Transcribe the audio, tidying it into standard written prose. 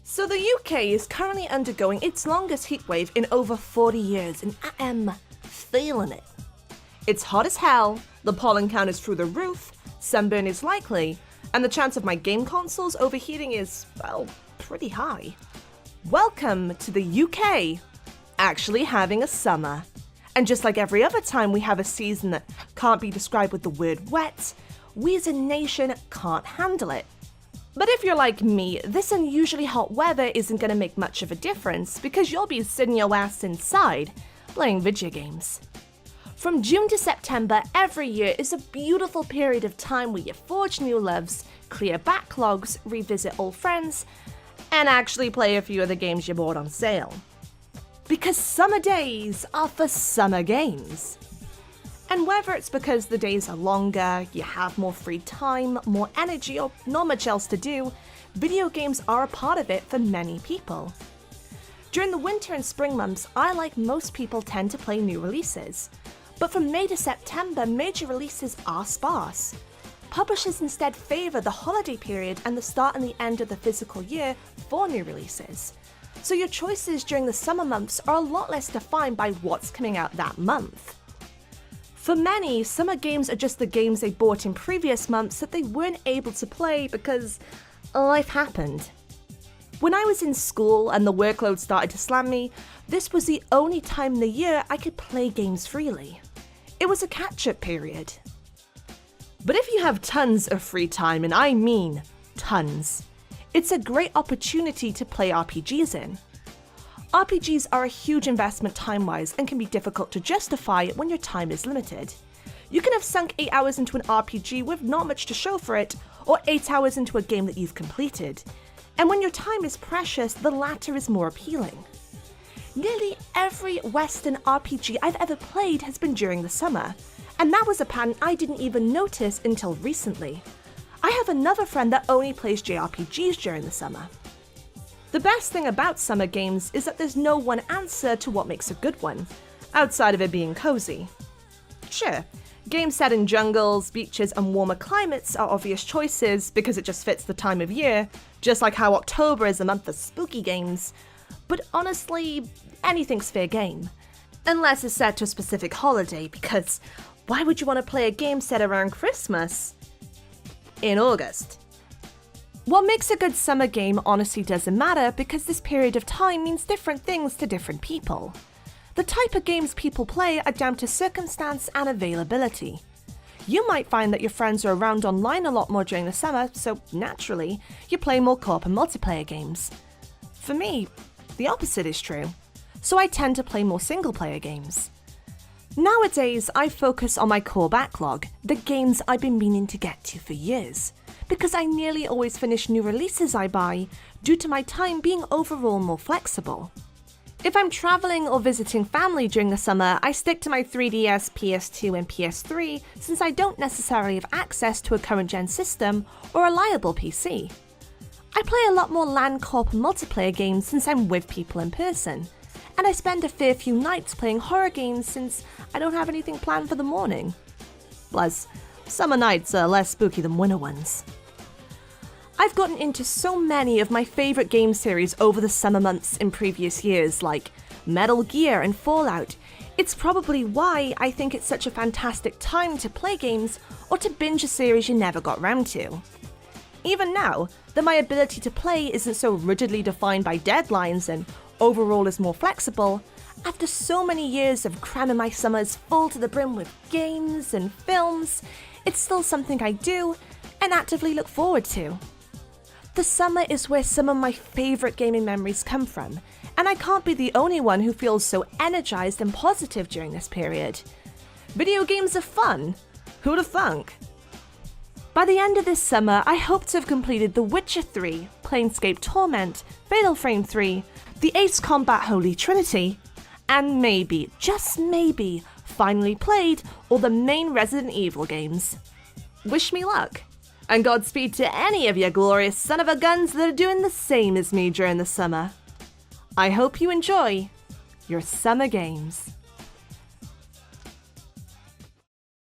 So the UK is currently undergoing its longest heatwave in over 40 years, and I am feeling it. It's hot as hell, the pollen count is through the roof, sunburn is likely, and the chance of my game consoles overheating is, well, pretty high. Welcome to the UK, actually having a summer. And just like every other time we have a season that can't be described with the word wet, we as a nation can't handle it. But if you're like me, this unusually hot weather isn't going to make much of a difference because you'll be sitting your ass inside, playing video games. From June to September every year is a beautiful period of time where you forge new loves, clear backlogs, revisit old friends, and actually play a few of the games you bought on sale. Because summer days are for summer games. And whether it's because the days are longer, you have more free time, more energy, or not much else to do, video games are a part of it for many people. During the winter and spring months, I, like most people, tend to play new releases. But from May to September, major releases are sparse. Publishers instead favour the holiday period and the start and the end of the fiscal year for new releases. So your choices during the summer months are a lot less defined by what's coming out that month. For many, summer games are just the games they bought in previous months that they weren't able to play because life happened. When I was in school and the workload started to slam me, this was the only time in the year I could play games freely. It was a catch-up period. But if you have tons of free time, and I mean tons, it's a great opportunity to play RPGs in. RPGs are a huge investment time-wise and can be difficult to justify when your time is limited. You can have sunk 8 hours into an RPG with not much to show for it, or 8 hours into a game that you've completed. And when your time is precious, the latter is more appealing. Nearly every Western RPG I've ever played has been during the summer, and that was a pattern I didn't even notice until recently. I have another friend that only plays JRPGs during the summer. The best thing about summer games is that there's no one answer to what makes a good one, outside of it being cozy. Sure, games set in jungles, beaches, and warmer climates are obvious choices because it just fits the time of year, just like how October is a month for spooky games. But honestly, anything's fair game. Unless it's set to a specific holiday, because why would you want to play a game set around Christmas? In August. What makes a good summer game honestly doesn't matter because this period of time means different things to different people. The type of games people play are down to circumstance and availability. You might find that your friends are around online a lot more during the summer, so naturally, you play more co-op and multiplayer games. For me, the opposite is true, so I tend to play more single-player games. Nowadays, I focus on my core backlog, the games I've been meaning to get to for years, because I nearly always finish new releases I buy due to my time being overall more flexible. If I'm traveling or visiting family during the summer, I stick to my 3DS, PS2 and PS3 since I don't necessarily have access to a current-gen system or a reliable PC. I play a lot more LAN co-op and multiplayer games since I'm with people in person, and I spend a fair few nights playing horror games since I don't have anything planned for the morning. Plus, summer nights are less spooky than winter ones. I've gotten into so many of my favourite game series over the summer months in previous years, like Metal Gear and Fallout. It's probably why I think it's such a fantastic time to play games or to binge a series you never got round to. Even now, that my ability to play isn't so rigidly defined by deadlines and overall is more flexible, after so many years of cramming my summers full to the brim with games and films, it's still something I do and actively look forward to. The summer is where some of my favourite gaming memories come from, and I can't be the only one who feels so energized and positive during this period. Video games are fun. Who'da thunk? By the end of this summer, I hope to have completed The Witcher 3, Planescape Torment, Fatal Frame 3, the Ace Combat Holy Trinity, and maybe, just maybe, finally played all the main Resident Evil games. Wish me luck, and Godspeed to any of you glorious son of a guns that are doing the same as me during the summer. I hope you enjoy your summer games.